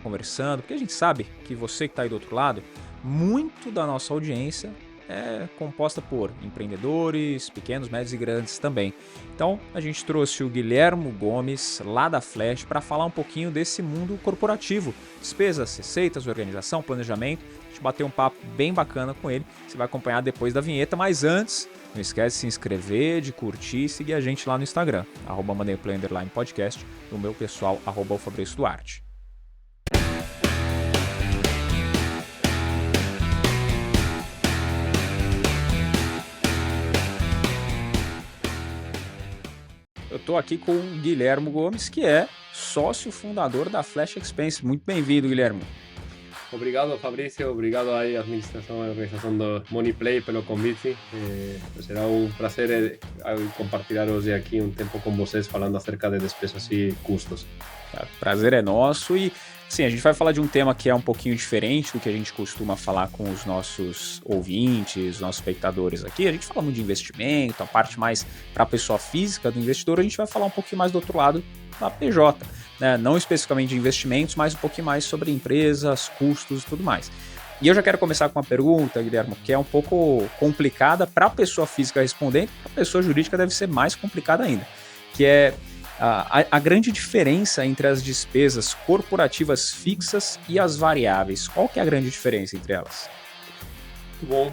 conversando, porque a gente sabe que você que está aí do outro lado, muito da nossa audiência é composta por empreendedores, pequenos, médios e grandes também. Então, a gente trouxe o Guilhermo Gomes, lá da Flash, para falar um pouquinho desse mundo corporativo. Despesas, receitas, organização, planejamento. A gente bateu um papo bem bacana com ele. Você vai acompanhar depois da vinheta, mas antes, não esquece de se inscrever, de curtir e seguir a gente lá no Instagram, @MoneyPlay_podcast, e o meu pessoal, @Fabrício Duarte. Eu estou aqui com o Guilhermo Gomes, que é sócio fundador da Flash Expense. Muito bem-vindo, Guilhermo. Obrigado, Fabrício. Obrigado aí à administração e organização do Moneyplay pelo convite. Será um prazer compartilhar hoje aqui um tempo com vocês falando acerca de despesas e custos. Prazer é nosso e, sim, a gente vai falar de um tema que é um pouquinho diferente do que a gente costuma falar com os nossos ouvintes, nossos espectadores aqui. A gente fala muito de investimento, a parte mais para a pessoa física do investidor, a gente vai falar um pouquinho mais do outro lado da PJ, né? Não especificamente de investimentos, mas um pouquinho mais sobre empresas, custos e tudo mais. E eu já quero começar com uma pergunta, Guilhermo, que é um pouco complicada para a pessoa física responder, a pessoa jurídica deve ser mais complicada ainda, que é a grande diferença entre as despesas corporativas fixas e as variáveis. Qual que é a grande diferença entre elas? Bom,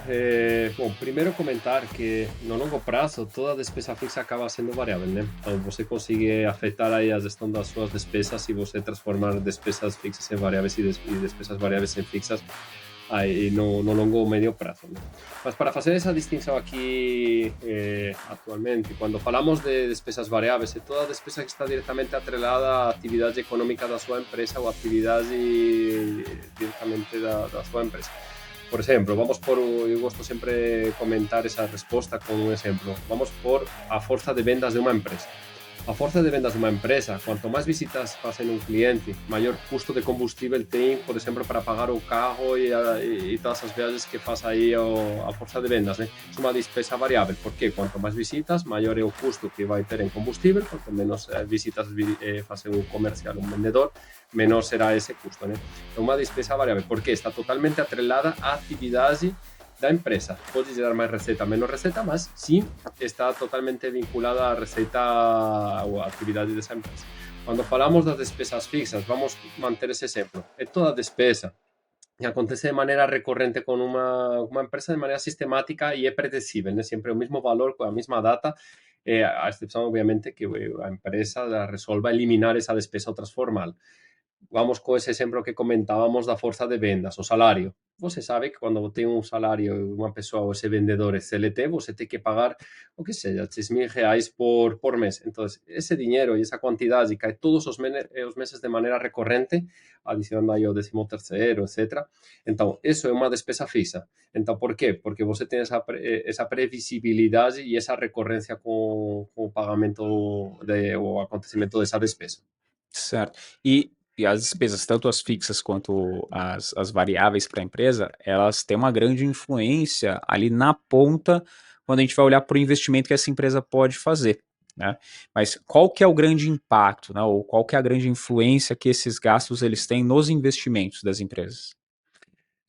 primeiro comentar que no longo prazo toda despesa fixa acaba sendo variável, né? Então você consegue afetar aí a gestão das suas despesas se você transformar despesas fixas em variáveis e despesas variáveis em fixas aí no longo ou médio prazo, né? Mas para fazer essa distinção aqui atualmente, quando falamos de despesas variáveis, é toda despesa que está diretamente atrelada à atividade econômica da sua empresa ou atividade diretamente da sua empresa. Por ejemplo, yo gosto siempre comentar esa respuesta con un ejemplo. Vamos por a fuerza de vendas de una empresa. A fuerza de vendas de una empresa, cuanto más visitas pasen un cliente, mayor custo de combustible tem, por exemplo, para pagar o carro e todas as viagens que faz aí a força de vendas, né? É uma despesa variável, porque quanto mais visitas, maior é o custo que vai ter em combustível, quanto menos visitas faz um comercial, um vendedor, menor será esse custo, né? É uma despesa variável, porque está totalmente atrelada à atividade da empresa. Pode gerar mais receita, menos receita, mas sim está totalmente vinculada à receita ou à atividade dessa empresa. Quando falamos das despesas fixas, vamos manter esse exemplo. É toda despesa que acontece de maneira recorrente com uma empresa de maneira sistemática e é predecível, né? Sempre o mesmo valor, com a mesma data, a exceção, obviamente, que a empresa resolva eliminar essa despesa ou transformá-la. Vamos com esse exemplo que comentábamos da força de vendas, o salário. Você sabe que quando tem um salário, uma pessoa ou esse vendedor é CLT, você tem que pagar, o que seja, R$ 6.000 por mês. Então, esse dinheiro e essa quantidade cai todos os meses de maneira recorrente, adicionando aí o 13º, etc. Então, isso é uma despesa fixa. Então, por quê? Porque você tem essa previsibilidade e essa recorrência com o pagamento o acontecimento dessa despesa. Certo. E as despesas, tanto as fixas quanto as variáveis para a empresa, elas têm uma grande influência ali na ponta quando a gente vai olhar para o investimento que essa empresa pode fazer, né? Mas qual que é o grande impacto, né? Ou qual que é a grande influência que esses gastos eles têm nos investimentos das empresas?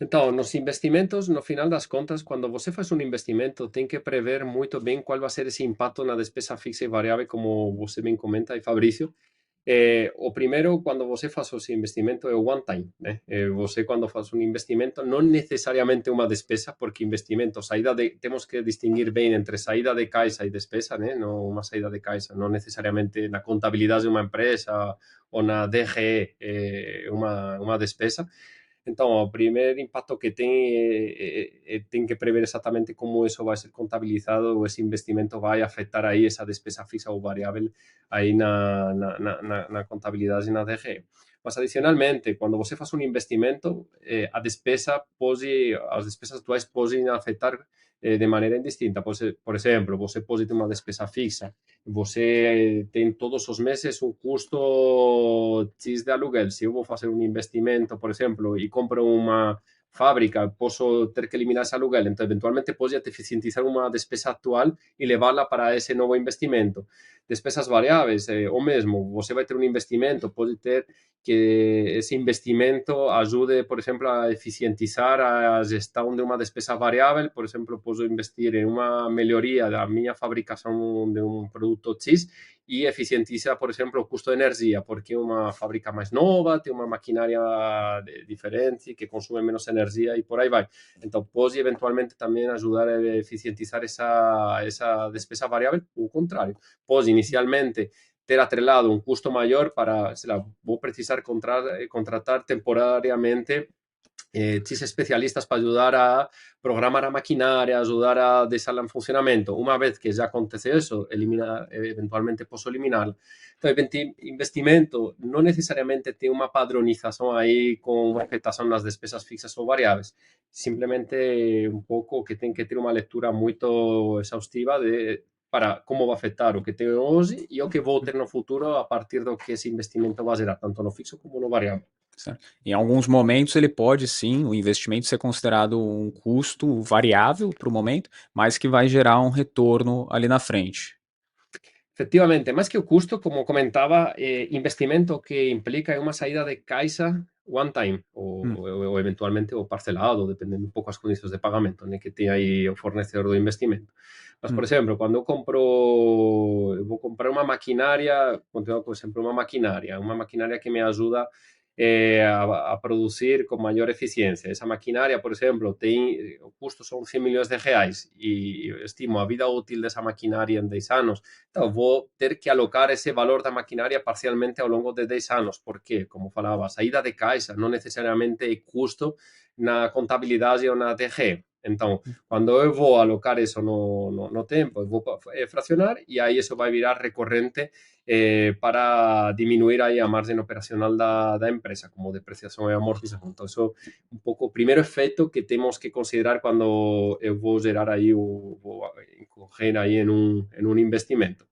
Então, nos investimentos, no final das contas, quando você faz um investimento, tem que prever muito bem qual vai ser esse impacto na despesa fixa e variável, como você bem comenta aí, Fabrício. O primeiro, quando você faz esse investimento, é o one time, né? Você, quando faz um investimento, não necessariamente uma despesa, porque investimento, temos que distinguir bem entre saída de caixa e despesa, né? Não, uma saída de caixa, não necessariamente na contabilidade de uma empresa ou na DRE, uma despesa. Então, o primeiro impacto que tem que prever exatamente como isso vai ser contabilizado, ou esse investimento vai afetar aí essa despesa fixa ou variável aí na contabilidade e na DRE. Mas, adicionalmente, quando você faz um investimento, as despesas atuais podem afetar de maneira indistinta. Por exemplo, você pode ter uma despesa fixa, você tem todos os meses um custo X de aluguel. Se eu vou fazer um investimento, por exemplo, e compro uma fábrica, posso ter que eliminar esse aluguel. Então, eventualmente, pode eficientizar uma despesa atual e levá-la para esse novo investimento. despesas variáveis, ou mesmo você vai ter um investimento, pode ter que esse investimento ajude, por exemplo, a eficientizar a gestão de uma despesa variável. Por exemplo, posso investir em uma melhoria da minha fabricação de um produto X e eficientiza, por exemplo, o custo de energia, porque é uma fábrica mais nova, tem uma maquinária diferente, que consome menos energia e por aí vai. Então, pode eventualmente também ajudar a eficientizar essa despesa variável, ou o contrário. Pode inicialmente ter atrelado un custo mayor para, sei lá, vou precisar contratar temporariamente X especialistas para ayudar a programar a maquinaria, ayudar a deixarla en funcionamento. Una vez que ya acontece eso, eventualmente posso eliminarla. Entonces, investimento no necesariamente tiene una padronización ahí con afectación las despesas fixas o variables. Simplemente un pouco que ten que ter unha lectura moito exhaustiva para como vai afectar o que tenho hoje e o que vou ter no futuro a partir do que esse investimento vai gerar, tanto no fixo como no variável. Certo. Em alguns momentos ele pode sim, o investimento ser considerado um custo variável para o momento, mas que vai gerar um retorno ali na frente. Efectivamente, más que o custo, como comentaba, investimento que implica unha saída de caixa one time ou eventualmente o parcelado, dependendo un pouco as condicións de pagamento, né, que ten aí o fornecedor do investimento. Mas, por exemplo, cando eu vou comprar unha maquinaria, continuo por exemplo, unha maquinaria que me ajuda a producir con maior eficiencia. Esa maquinaria, por exemplo, o custo son 100 millóns de reais e estimo a vida útil desa maquinaria en 10 anos. Então, vou ter que alocar ese valor da maquinaria parcialmente ao longo de 10 anos, porque, como falaba, a saída de caixa non necesariamente é custo na contabilidade ou na DG. Então, cando eu vou alocar eso no tempo, eu vou fraccionar e aí eso vai virar recorrente para diminuir aí a margem operacional da empresa, como depreciação e amortização. Então, isso é um pouco o primeiro efeito que temos que considerar quando eu vou gerar aí, vou incorrer aí em um investimento.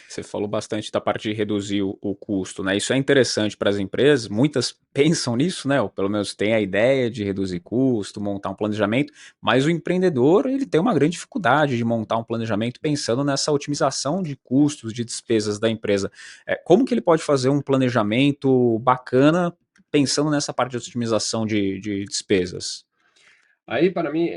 Você falou bastante da parte de reduzir o custo, né? Isso é interessante para as empresas, muitas pensam nisso, né? Ou pelo menos têm a ideia de reduzir custo, montar um planejamento, mas o empreendedor ele tem uma grande dificuldade de montar um planejamento pensando nessa otimização de custos, de despesas da empresa. Como que ele pode fazer um planejamento bacana pensando nessa parte de otimização de despesas? Aí, para mim,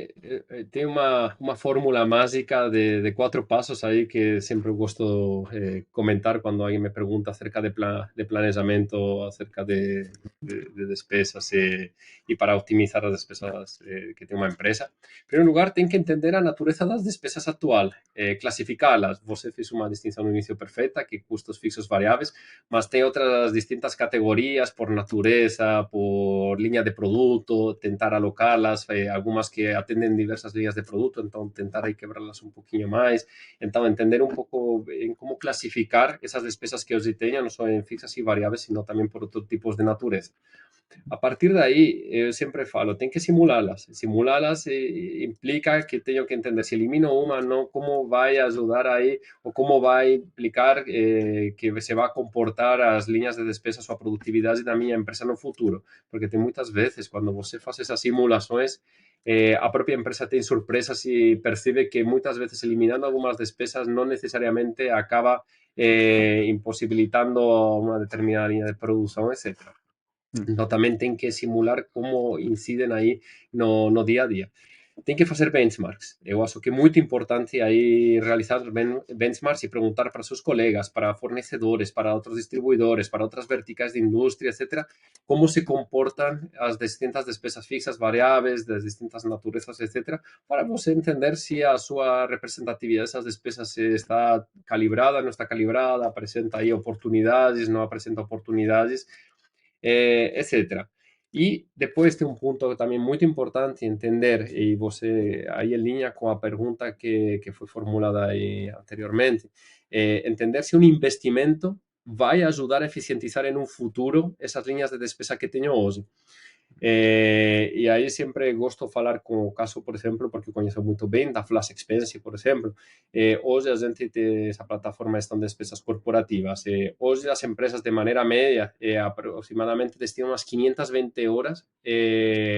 tem uma fórmula mágica de 4 passos aí que sempre eu gosto comentar quando alguém me pergunta acerca de planejamento, acerca de despesas e para optimizar as despesas que tem uma empresa. Em primeiro lugar, tem que entender a natureza das despesas atual, classificá-las. Você fez uma distinção no início perfeita, que custos fixos variáveis, mas tem outras distintas categorias por natureza, por linha de produto, tentar alocá-las, algumas que atenden diversas líneas de produto, então tentar aí quebrarlas um pouquinho mais. Então, entender um pouco em como classificar essas despesas que hoje tenho, não só em fixas e variáveis, sino também por outros tipos de natureza. A partir de aí, eu sempre falo, tem que simulá-las. Simulá-las implica que tenho que entender se elimino uma, não, como vai ajudar aí, ou como vai implicar que se vai comportar as linhas de despesas ou a produtividade da minha empresa no futuro. Porque tem muitas vezes, quando você faz essas simulações, a própria empresa tem surpresas e percebe que muitas vezes eliminando algumas despesas não necessariamente acaba impossibilitando uma determinada linha de produção, etc. Então, tamén ten que simular como inciden aí no día a día. Ten que facer benchmarks. Eu acho que é moito importante aí realizar benchmarks e preguntar para os seus colegas, para fornecedores, para outros distribuidores, para outras verticais de industria, etc., como se comportan as distintas despesas fixas, variáveis, das distintas naturezas, etc., para você entender se a súa representatividade dessas despesas está calibrada, non está calibrada, apresenta aí oportunidades, non apresenta oportunidades, etc. E depois tem um ponto também muito importante entender, e você aí em linha com a pergunta que foi formulada aí anteriormente, entender se um investimento vai ajudar a eficientizar em um futuro essas linhas de despesa que tenho hoje. E aí sempre gosto de falar com o caso, por exemplo, porque conheço muito bem da Flash Expense, por exemplo. Hoje a gente tem essa plataforma de gestão de despesas corporativas. Hoje as empresas, de maneira média, aproximadamente destinam umas 520 horas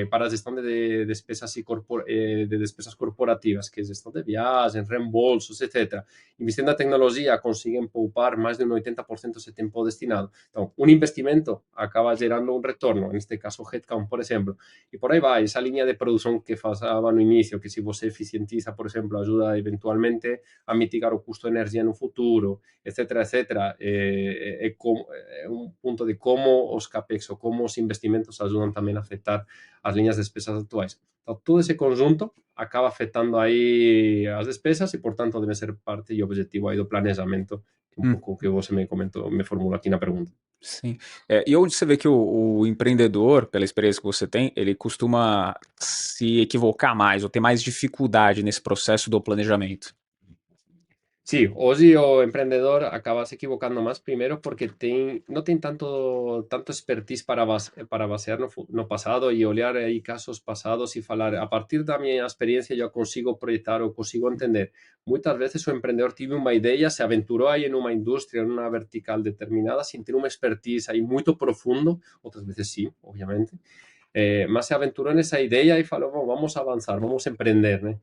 para a gestão de despesas, de despesas corporativas, que é gestão de viagens, reembolsos, etc. Investindo na tecnologia, conseguem poupar mais de um 80% desse tempo destinado. Então, um investimento acaba gerando um retorno, neste caso, headcount, por exemplo. E por aí vai, essa linha de produção que falava no início, que se você eficientiza, por exemplo, ajuda eventualmente a mitigar o custo de energia no futuro, etc., etc., é um ponto de como os CAPEX ou como os investimentos ajudam também a afetar as linhas de despesas atuais. Então, todo esse conjunto acaba afetando aí as despesas e, portanto, deve ser parte e objetivo aí do planejamento, que é um pouco o que você me comentou, me formulou aqui na pergunta. Sim. E onde você vê que o empreendedor, pela experiência que você tem, ele costuma se equivocar mais ou ter mais dificuldade nesse processo do planejamento? Sí, hoy o emprendedor acaba se equivocando más primero porque no tiene tanto expertise para basear no pasado y olhar ahí casos pasados y falar a partir de mi experiencia yo consigo proyectar o consigo entender. Muchas veces o emprendedor tiene una idea, se aventuró ahí en una industria, en una vertical determinada sin tener una expertise ahí muy profundo, otras veces sí, obviamente, más se aventuró en esa idea y falou, "Bom, vamos a avanzar, vamos a emprender, né?"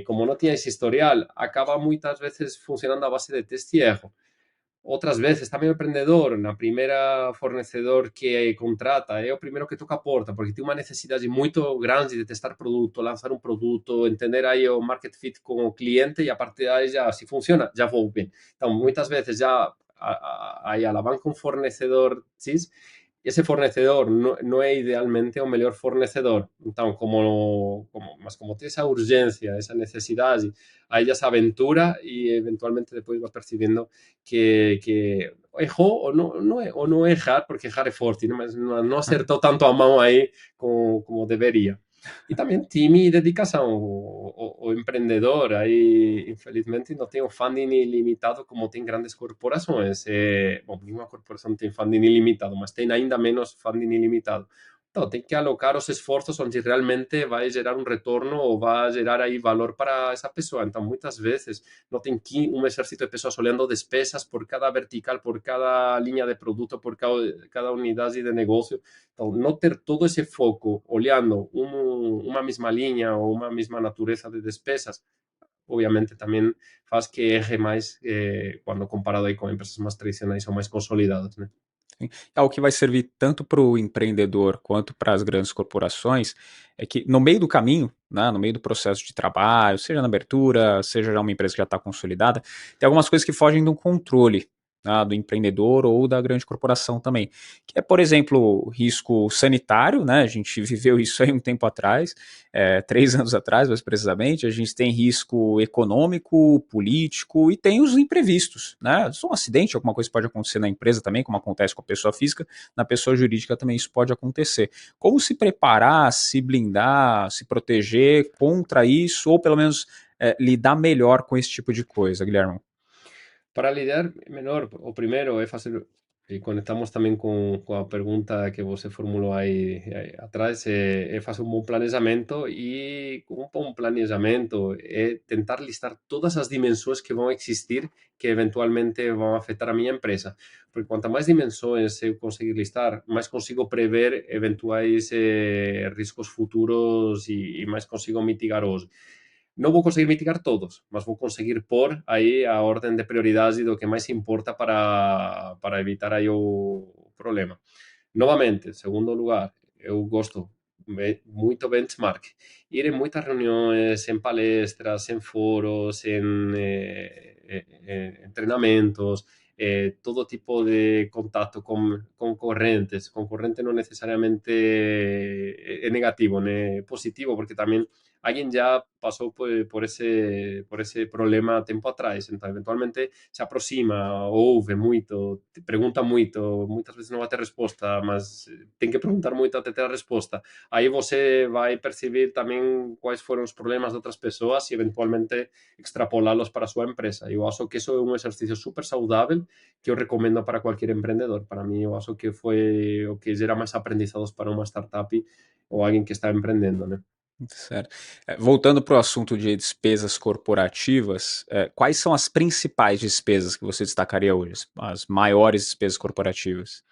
Como no tiene ese historial, acaba muchas veces funcionando a base de test y erro. Otras veces también el emprendedor, na primeira fornecedor que contrata, é o primeiro que toca a porta, porque tem uma necessidade muito grande de testar produto, lançar um produto, entender aí o market fit com o cliente e a partir daí já, se funciona, já vou bem. Então, muitas vezes já aí alavanca um fornecedor X e esse fornecedor não é idealmente o melhor fornecedor. Então, mas como tem essa urgência, essa necessidade, aí já se aventura e eventualmente depois vai percebendo que errou ou não errar, porque errar é forte, né? Mas não acertou tanto a mão aí como deveria. E também time e dedicação. O empreendedor aí, infelizmente, não tem o funding ilimitado como tem grandes corporações. Bom, nenhuma corporação tem funding ilimitado, mas tem ainda menos funding ilimitado. Então, tem que alocar os esforços onde realmente vai gerar um retorno ou vai gerar aí valor para essa pessoa. Então, muitas vezes, não tem um exército de pessoas olhando despesas por cada vertical, por cada linha de produto, por cada unidade de negócio. Então, não ter todo esse foco olhando uma mesma linha ou uma mesma natureza de despesas, obviamente também faz que erre mais quando comparado aí com empresas mais tradicionais ou mais consolidadas, né? Sim. O que vai servir tanto para o empreendedor quanto para as grandes corporações é que no meio do caminho, né, no meio do processo de trabalho, seja na abertura, seja já uma empresa que já está consolidada, tem algumas coisas que fogem do controle, né, do empreendedor ou da grande corporação também. Que é, por exemplo, risco sanitário, né? A gente viveu isso aí um tempo atrás, 3 anos atrás, mais precisamente. A gente tem risco econômico, político e tem os imprevistos, né? Só um acidente, alguma coisa pode acontecer na empresa também, como acontece com a pessoa física, na pessoa jurídica também isso pode acontecer. Como se preparar, se blindar, se proteger contra isso, ou pelo menos lidar melhor com esse tipo de coisa, Guilherme? Para lidiar melhor, o primeiro é fazer, e conectamos também com a pergunta que você formulou aí atrás, é fazer um bom planejamento e com um bom planejamento é tentar listar todas as dimensões que vão existir que eventualmente vão afetar a minha empresa. Porque quanto mais dimensões eu conseguir listar, mais consigo prever eventuais riscos futuros e mais consigo mitigar os. No vou conseguir mitigar todos, mas vou conseguir pôr aí a ordem de prioridade do que mais importa para evitar aí o problema. Novamente, em segundo lugar, eu gosto muito benchmark. Ir em muitas reuniões, em palestras, em foros, em treinamentos, todo tipo de contato com concorrentes. Concorrente não necessariamente é negativo, né? É positivo, porque também alguien ya pasó por ese problema tiempo atrás, entonces eventualmente se aproxima, ouve muito, te pregunta muito, muitas vezes não vai ter resposta, mas tem que perguntar muito até ter a resposta. Aí você vai perceber também quais foram os problemas de outras pessoas e eventualmente extrapolá-los para a sua empresa. Eu acho que isso é um exercício super saudável que eu recomendo para qualquer empreendedor. Para mim, eu acho que foi o que gera mais aprendizados para uma startup ou alguém que está empreendendo, né? Certo. Voltando para o assunto de despesas corporativas, quais são as principais despesas que você destacaria hoje, as maiores despesas corporativas?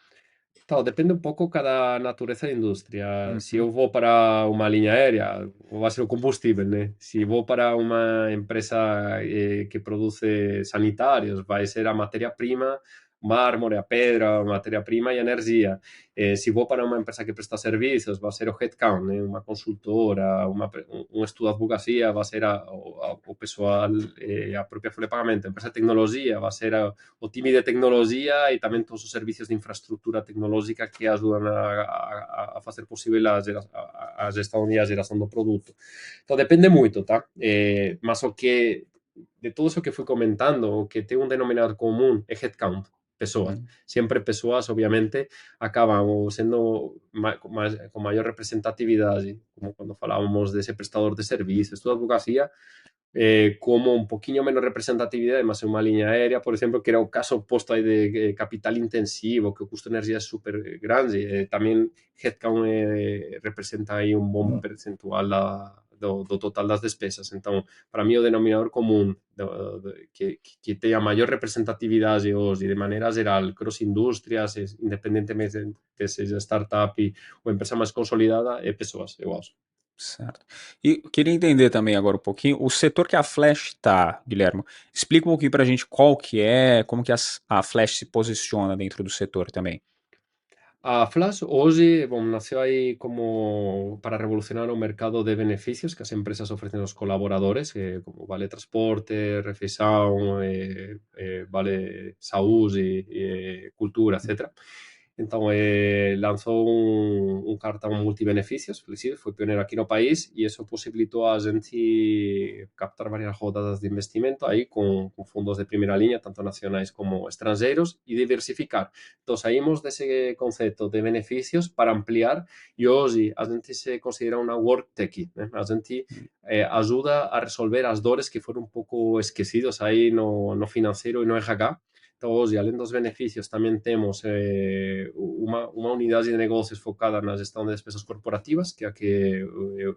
Então, depende um pouco cada natureza de indústria. Se Uhum, eu vou para uma linha aérea, vai ser o combustível, né? Se vou para uma empresa que produz sanitários, vai ser a matéria-prima, mármore, a pedra, a matéria-prima e a energia. Se vou para uma empresa que presta serviços, vai ser o headcount, né? Uma consultora, um estudo de advocacia, vai ser o pessoal, a própria folha de pagamento. A empresa de tecnologia, vai ser o time de tecnologia e também todos os serviços de infraestrutura tecnológica que ajudam a fazer possível a gestão e a geração do produto. Então, depende muito, tá? Mas o que, de todo isso que fui comentando, o que tem um denominador comum é headcount, pessoas. uhum, Sempre pessoas, obviamente, acabam sendo com maior representatividade, como quando falávamos desse prestador de serviços, toda a advocacia, como un poquinho menos representatividade, mas en unha liña aérea, por exemplo, que era o caso oposto aí de capital intensivo, que o custo de energía é super grande, tamén headcount representa aí un bon percentual do total das despesas. Entón, para mí o denominador común que teña maior representatividade hoxe de maneira geral cross industrias, independentemente de seja startup ou empresa máis consolidada, é persoas, eu acho. certo. E queria entender também agora um pouquinho o setor que a Flash está, Guilherme. Explica um pouquinho para a gente qual que é, como que a Flash se posiciona dentro do setor também. A Flash hoxe, bom, nació aí como para revolucionar o mercado de beneficios que as empresas ofrecen aos colaboradores, como vale transporte, refeição, vale saúde, cultura, etcétera. Então, lanzou un cartón multibeneficios, Flexible, foi pioneiro aquí no país e eso posibilitou a xente captar varias rodadas de investimento aí con fondos de primeira liña, tanto nacionais como estranxeiros, e diversificar. Entón, saímos dese concepto de beneficios para ampliar e hoxe a xente se considera unha work techie, né? A xente ajuda a resolver as dores que foron un pouco esquecidos aí no financeiro e no RH. Então, hoje, além dos benefícios, também temos uma unidade de negócios focada na gestão de despesas corporativas, que é a que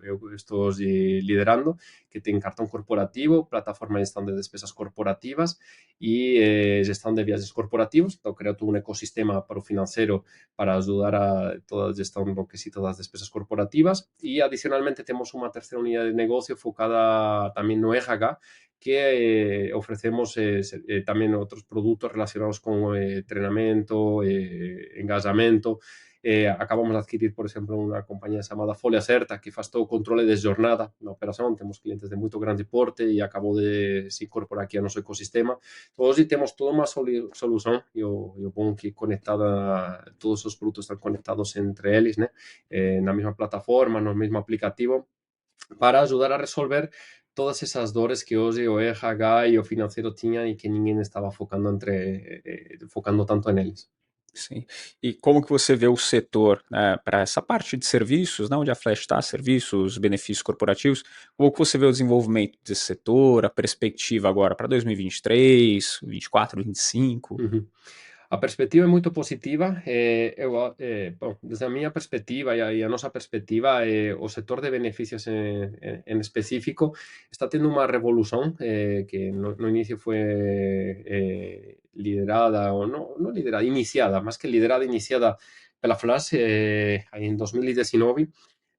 eu estou hoje liderando, que tem cartão corporativo, plataforma de gestão de despesas corporativas e gestão de viagens corporativos. Então, creo todo um ecossistema para o financeiro para ajudar a toda a gestão do quesito das despesas corporativas. E, adicionalmente, temos uma terceira unidade de negócio focada também no RH, que ofrecemos también otros productos relacionados con entrenamiento, engajamiento. Acabamos de adquirir, por exemplo, unha compañía chamada Folia Certa que faz todo o controle de jornada na operación. Temos clientes de moito grande porte e acabou de se incorporar aquí ao noso ecosistema. Hoxe temos toda unha solución e o bon que conectada, todos os produtos están conectados entre eles, né? Na mesma plataforma, no mesmo aplicativo, para ajudar a resolver todas esas dores que hoxe o RH e o financeiro tiñan e que ninguén estaba focando tanto neles. Sim. E como que você vê o setor, para essa parte de serviços, né, onde a Flash está, serviços, benefícios corporativos, como que você vê o desenvolvimento desse setor, a perspectiva agora para 2023, 24, 25? Uhum. A perspectiva é muito positiva. Bom, desde a minha perspectiva e a nosa perspectiva, o setor de beneficios en específico está tendo uma revolução que no inicio foi liderada, ou não liderada, iniciada, mais que liderada, iniciada pela Flash aí em 2019.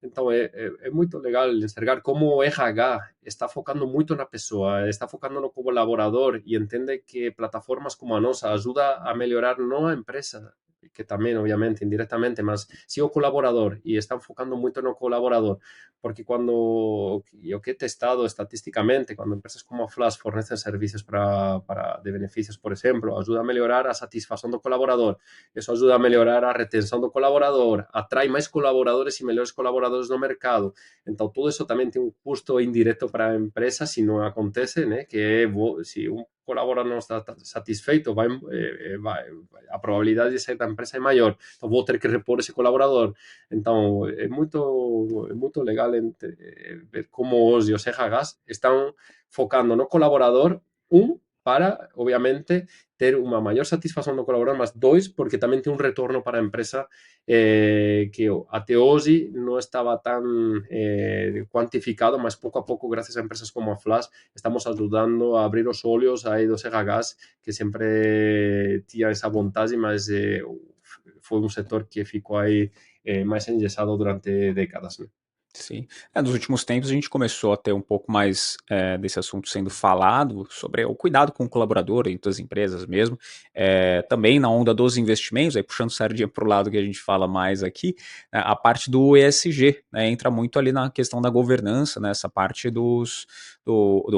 Então, é muito legal enxergar como o RH está focando muito na pessoa, está focando no colaborador e entende que plataformas como a nossa ajuda a melhorar não a empresa, que también obviamente indirectamente, mas sí o colaborador y está enfocando mucho en el colaborador, porque cuando yo que he testado estadísticamente, cuando empresas como Flash fornecen servicios de beneficios, por ejemplo, ayuda a mejorar a satisfacción del colaborador, eso ayuda a mejorar a retención del colaborador, atrae más colaboradores y mejores colaboradores no mercado. Entonces, todo eso también tiene un custo indirecto para a empresa si no acontece, né? Que si un colaborador no está satisfeito, a probabilidad de sair da empresa é maior. Então, vou ter que repor esse colaborador. Então, é muito legal ver como os RHs estão focando no colaborador, para, obviamente, ter uma maior satisfação do colaborador, mas dois, porque também tem um retorno para a empresa que até hoje não estava tão quantificado, mas pouco a pouco, graças a empresas como a Flash, estamos ajudando a abrir os olhos aí dos RHs, que sempre tinha essa vontade, mas foi um setor que ficou aí mais engessado durante décadas, né? Sim. Nos últimos tempos a gente começou a ter um pouco mais desse assunto sendo falado sobre o cuidado com o colaborador entre as empresas mesmo. Também na onda dos investimentos, aí puxando sardinha para o lado que a gente fala mais aqui, a parte do ESG, né, entra muito ali na questão da governança, né, essa parte do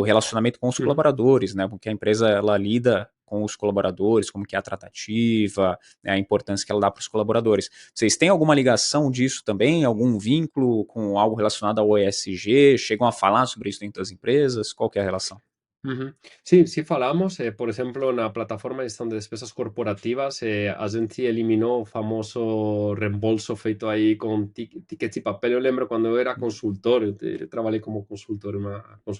relacionamento com os colaboradores, né, porque a empresa ela lida com os colaboradores, como que é a tratativa, né, a importância que ela dá para os colaboradores. Vocês têm alguma ligação disso também? Algum vínculo com algo relacionado ao ESG? Chegam a falar sobre isso dentro das empresas? Qual que é a relação? Uhum. Sí, sí falamos, por exemplo, na plataforma de gestão de despesas corporativas, a gente eliminou o famoso reembolso feito aí com tickets e papel. Eu lembro quando eu era consultor, eu trabalhei como consultor em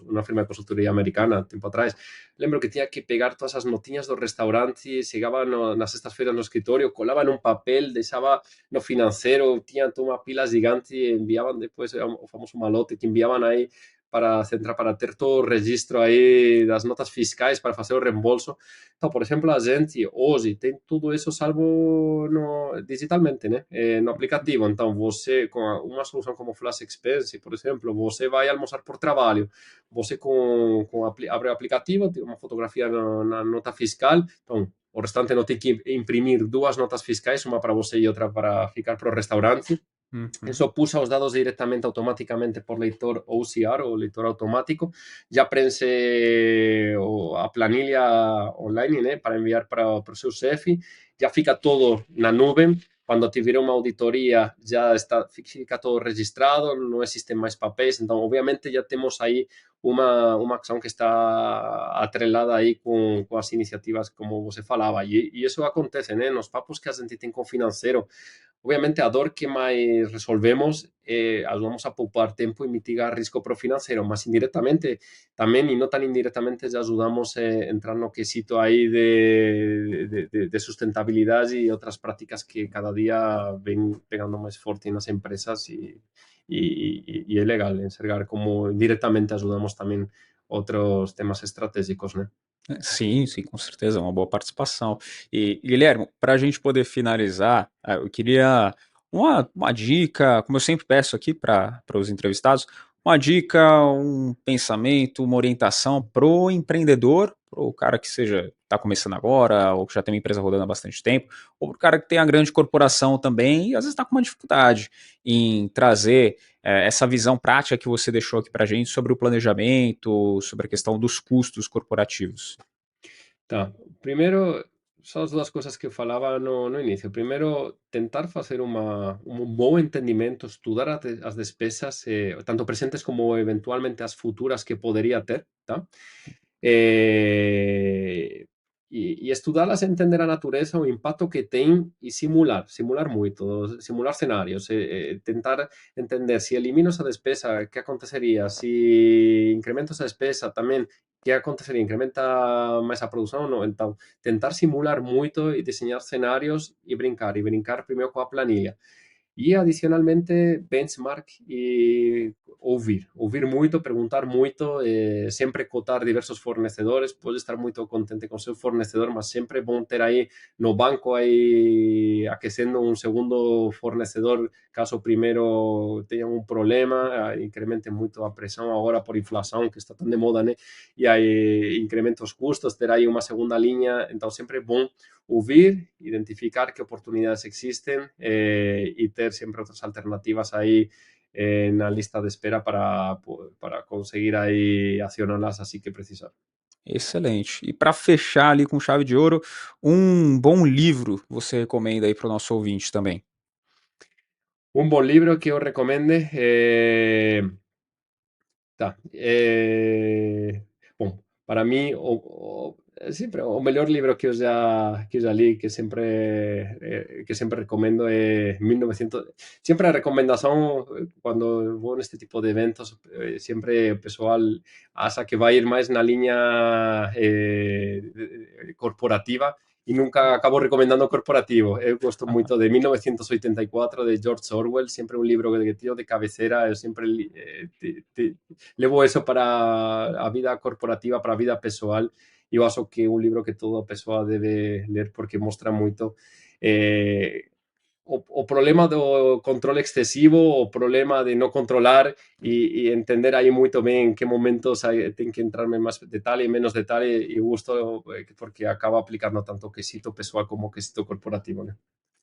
uma firma de consultoria americana, tempo atrás. Lembro que tinha que pegar todas as notinhas do restaurante, chegava nas sextas-feiras no escritório, colava num papel, deixava no financeiro, tinha uma pila gigante e enviavam depois o famoso malote que enviavam aí para ter todo o registro aí das notas fiscais para fazer o reembolso. Então, por exemplo, a gente hoje tem tudo isso salvo digitalmente, né? No aplicativo. Então, você, com uma solução como Flash Expense, por exemplo, você vai almoçar por trabalho, você abre o aplicativo, tem uma fotografia na nota fiscal, então o restante não tem que imprimir duas notas fiscais, uma para você e outra para ficar para o restaurante. Eso puxa os dados directamente automáticamente por leitor OCR ou leitor automático, já preenche a planilha online, né, para enviar para o seu chefe, já fica todo na nuvem. Quando tiver uma auditoria, fica todo registrado, não existem mais papéis. Então, obviamente, já temos aí uma ação que está atrelada aí com as iniciativas, como você falava. E isso acontece, né, nos papos que a gente tem com o financeiro. Obviamente, a dor que mais resolvemos ajudamos a poupar tempo e mitigar risco pro financeiro, mas indirectamente tamén, e non tan indirectamente, já ajudamos a entrar no quesito aí de sustentabilidade e outras prácticas que cada día ven pegando máis forte nas empresas e é legal enxergar como indirectamente ajudamos tamén outros temas estratégicos, né? Sim, sim, com certeza, é uma boa participação. E, Guilherme, para a gente poder finalizar, eu queria uma dica, como eu sempre peço aqui para os entrevistados, uma dica, um pensamento, uma orientação pro empreendedor, pro cara que seja está começando agora, ou que já tem uma empresa rodando há bastante tempo, ou pro cara que tem a grande corporação também, e às vezes está com uma dificuldade em trazer essa visão prática que você deixou aqui para a gente sobre o planejamento, sobre a questão dos custos corporativos. Tá. Primeiro, só as duas coisas que eu falava no início. Primeiro, tentar fazer um bom entendimento, estudar as despesas, tanto presentes como eventualmente as futuras que poderia ter, tá? E estudá-las, entender a natureza, o impacto que tem e simular muito, simular cenários, tentar entender se elimino essa despesa, que aconteceria, se incremento essa despesa também, que aconteceria, incrementa máis a produção ou non. Então, tentar simular moito e deseñar cenários e brincar primeiro coa planilla. E, adicionalmente, benchmark e ouvir muito, perguntar muito, sempre cotar diversos fornecedores. Pode estar muito contente com seu fornecedor, mas sempre bom ter aí no banco aí aquecendo um segundo fornecedor caso o primeiro tenha um problema, incremente muito a pressão agora por inflação, que está tão de moda, né? E aí incrementa os custos, ter aí uma segunda linha. Então, sempre é bom ouvir, identificar qué oportunidades existen y tener siempre otras alternativas ahí en la lista de espera para conseguir ahí accionarlas así que precisar. Excelente. E para fechar ali com chave de ouro, um bom livro você recomenda aí para o nosso ouvinte também? Un buen libro que os recomende, tá. Bom, para mim, sempre o melhor livro que eu já li, que sempre recomendo é 1900. Sempre a recomendação, quando vou neste tipo de eventos, sempre o pessoal acha que vai ir mais na linha corporativa e nunca acabo recomendando corporativo. Eu gosto muito de 1984, de George Orwell, sempre um livro que tiro de cabeceira, eu sempre levo eso para a vida corporativa, para a vida pessoal. Eu acho que é um livro que toda pessoa debe ler porque mostra muito o problema do controle excesivo, o problema de não controlar e entender aí muito bem em que momentos tem que entrar em mais detalhe, menos detalhe, e gosto porque acaba aplicando tanto o quesito pessoal como o quesito corporativo, né?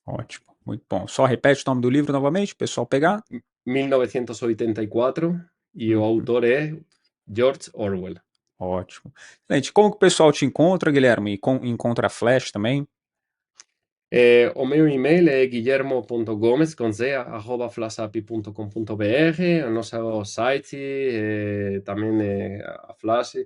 Ótimo, muito bom. Só repete o nome do livro novamente, o pessoal pegar. 1984 e o Uhum. autor é George Orwell. Ótimo. Excelente. Como que o pessoal te encontra, Guilherme? E encontra a Flash também? O meu e-mail é guillermo.gomes, com z, @flashapi.com.br. O nosso site também é a Flash.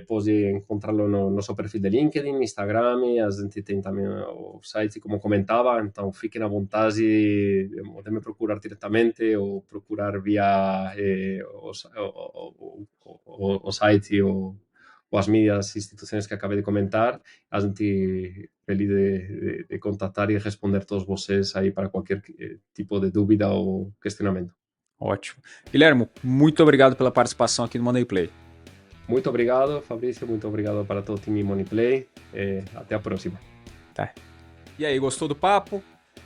Pode encontrá-lo no nosso perfil de LinkedIn, Instagram. A gente tem também o site, como comentava. Então, fiquem à vontade de me procurar diretamente ou procurar via o site ou as mídias instituições que acabei de comentar. A gente feliz de contactar e responder todos vocês aí para qualquer tipo de dúvida ou questionamento. Ótimo. Guilherme, muito obrigado pela participação aqui no Money Play. Muito obrigado, Fabrício. Muito obrigado para todo o time Moneyplay. Até a próxima. Tá. E aí, gostou do papo?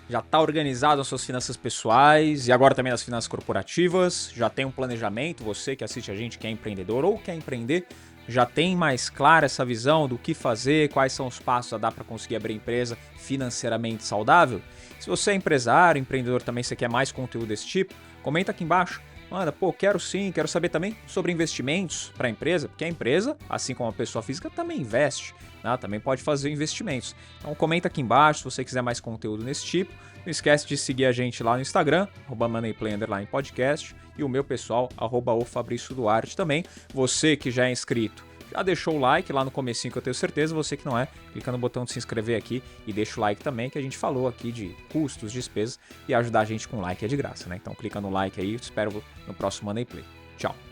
Já está organizado as suas finanças pessoais e agora também as finanças corporativas? Já tem um planejamento? Você que assiste a gente, que é empreendedor ou quer empreender, já tem mais clara essa visão do que fazer, quais são os passos a dar para conseguir abrir empresa financeiramente saudável? Se você é empresário, empreendedor também, você quer mais conteúdo desse tipo, comenta aqui embaixo. Manda, pô, quero sim, quero saber também sobre investimentos para a empresa, porque a empresa, assim como a pessoa física, também investe, né? Também pode fazer investimentos. Então comenta aqui embaixo se você quiser mais conteúdo nesse tipo. Não esquece de seguir a gente lá no Instagram, @moneyplay_podcast, e o meu pessoal, @ofabrício_duarte também. Você que já é inscrito, já deixou o like lá no comecinho, que eu tenho certeza. Você que não é, clica no botão de se inscrever aqui e deixa o like também, que a gente falou aqui de custos, despesas, e ajudar a gente com like é de graça, né? Então clica no like aí, eu te espero no próximo Money Play. Tchau!